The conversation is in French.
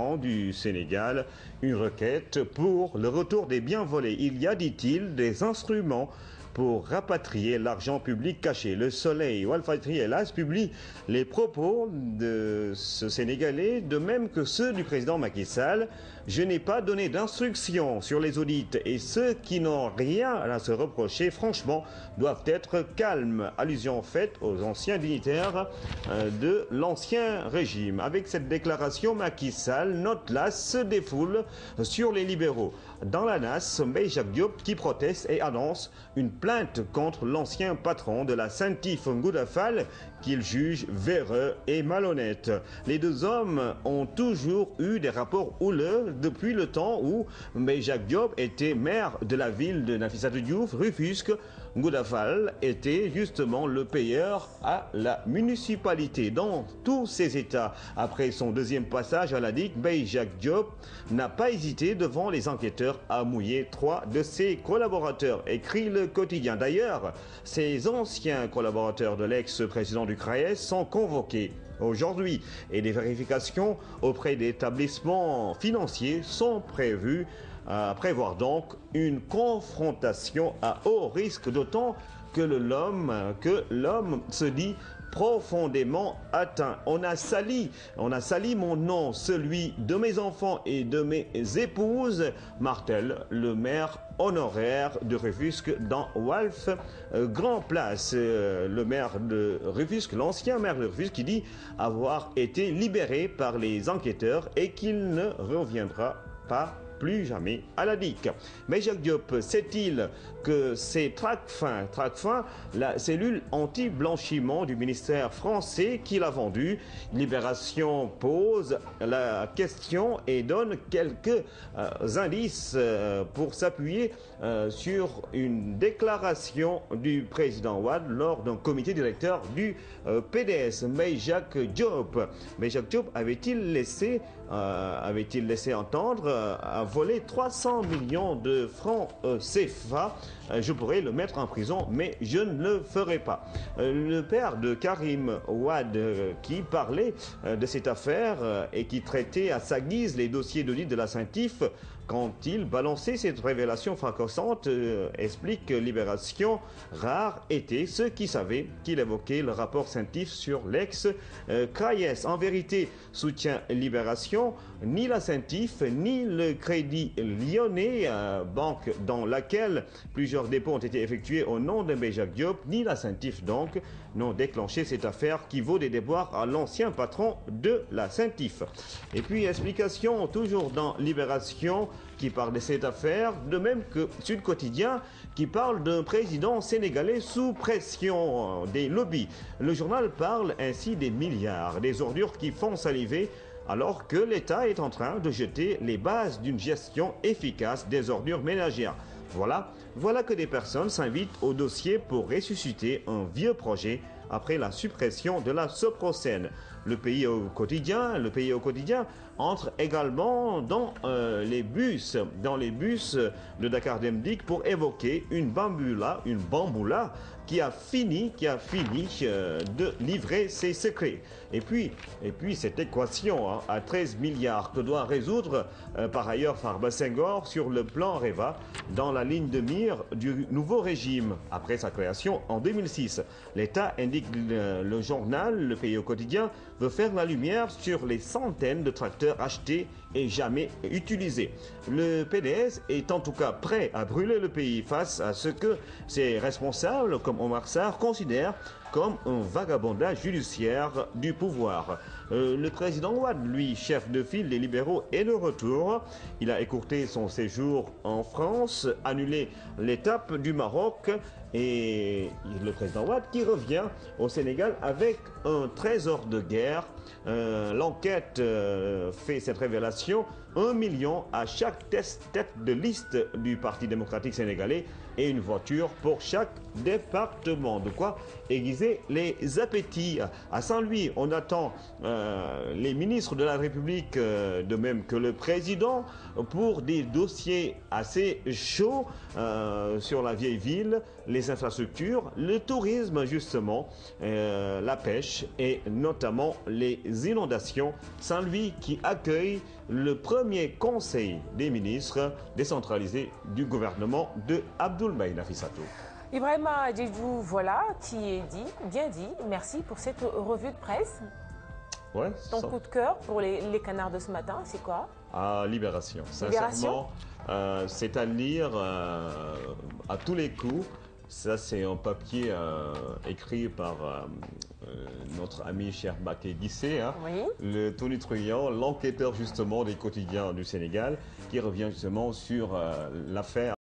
du Sénégal une requête pour le retour des biens volés. Il y a, dit-il, des instruments pour rapatrier l'argent public caché. Le Soleil, Walfadjri et l'As publient les propos de ce Sénégalais, de même que ceux du président Macky Sall. Je n'ai pas donné d'instructions sur les audits et ceux qui n'ont rien à se reprocher, franchement, doivent être calmes. Allusion faite aux anciens dignitaires de l'ancien régime. Avec cette déclaration, Macky Sall, notre l'As, se défoule sur les libéraux. Dans la NAS, Mbaye Jacques Diop qui proteste et annonce une plainte contre l'ancien patron de la Sentif Ngouda Fall qu'il juge véreux et malhonnête. Les deux hommes ont toujours eu des rapports houleux depuis le temps où Mbaye Jacques Diop était maire de la ville de Nafissatou Diouf, Rufisque. Ngouda Fall était justement le payeur à la municipalité. Dans tous ces états, après son deuxième passage à la DIC, Mbaye Jacques Diop n'a pas hésité devant les enquêteurs à mouiller 3 de ses collaborateurs, écrit le quotidien. D'ailleurs, ces anciens collaborateurs de l'ex-président du CRAES sont convoqués aujourd'hui et des vérifications auprès d'établissements financiers sont prévues. À prévoir donc une confrontation à haut risque, d'autant que l'homme se dit profondément atteint. On a sali mon nom, celui de mes enfants et de mes épouses, martèle le maire honoraire de Rufisque dans Walf Grand Place. Le maire de Rufisque, l'ancien maire de Rufisque, qui dit avoir été libéré par les enquêteurs et qu'il ne reviendra pas plus jamais à la DIC. Mais Jacques Diop sait-il que c'est Tracfin, la cellule anti-blanchiment du ministère français qui l'a vendu? Libération pose la question et donne quelques indices pour s'appuyer sur une déclaration du président Wade lors d'un comité directeur du PDS. Mais Jacques Diop avait-il laissé entendre voler 300 millions de francs CFA? Je pourrais le mettre en prison, mais je ne le ferai pas. Le père de Karim Wade qui parlait de cette affaire et qui traitait à sa guise les dossiers d'audit de la Sentif, quand il balançait cette révélation fracassante, explique Libération, rare était ceux qui savaient qu'il évoquait le rapport Sentif sur l'ex-CRAES. En vérité, soutient Libération, ni la Sentif, ni le Crédit Lyonnais, banque dans laquelle plusieurs dépôts ont été effectués au nom de Mbaye Jacques Diop, ni la Sentif donc, n'ont déclenché cette affaire qui vaut des déboires à l'ancien patron de la Sentif. Et puis, explication toujours dans Libération, qui parle de cette affaire, de même que Sud Quotidien, qui parle d'un président sénégalais sous pression des lobbies. Le journal parle ainsi des milliards, des ordures qui font saliver, alors que l'État est en train de jeter les bases d'une gestion efficace des ordures ménagères. Voilà que des personnes s'invitent au dossier pour ressusciter un vieux projet après la suppression de la Soprocène. Le pays au quotidien entre également dans les bus de Dakar Demdik pour évoquer une bamboula qui a fini de livrer ses secrets. Et puis cette équation à 13 milliards que doit résoudre par ailleurs Farba Senghor sur le plan REVA dans la ligne de mire du nouveau régime après sa création en 2006. L'État, indique le journal Le Pays au quotidien, veut faire la lumière sur les centaines de tracteurs achetés et jamais utilisés. Le PDS est en tout cas prêt à brûler le pays face à ce que ses responsables, comme Omar Sarr, considèrent comme un vagabondage judiciaire du pouvoir. Le président Wade, lui, chef de file des libéraux, est de retour. Il a écourté son séjour en France, annulé l'étape du Maroc et le président Wade qui revient au Sénégal avec un trésor de guerre. L'enquête fait cette révélation: 1 million à chaque tête de liste du Parti démocratique sénégalais et une voiture pour chaque département. De quoi aiguiser les appétits. À Saint-Louis, on attend les ministres de la République, de même que le président, pour des dossiers assez chauds sur la vieille ville, les infrastructures, le tourisme justement, la pêche et notamment les inondations. Saint-Louis qui accueille le premier conseil des ministres décentralisé du gouvernement de Abdoul-Mbaye Nafissatou. Ibrahima Djedjou, voilà, qui est dit, bien dit. Merci pour cette revue de presse. Ouais, Ton coup de cœur pour les canards de ce matin, c'est quoi? À Libération. Libération. Sincèrement, c'est à lire à tous les coups. Ça, c'est un papier écrit par notre ami cher Baké Guissé, hein, Oui. le tonitruant, l'enquêteur justement des quotidiens du Sénégal, qui revient justement sur l'affaire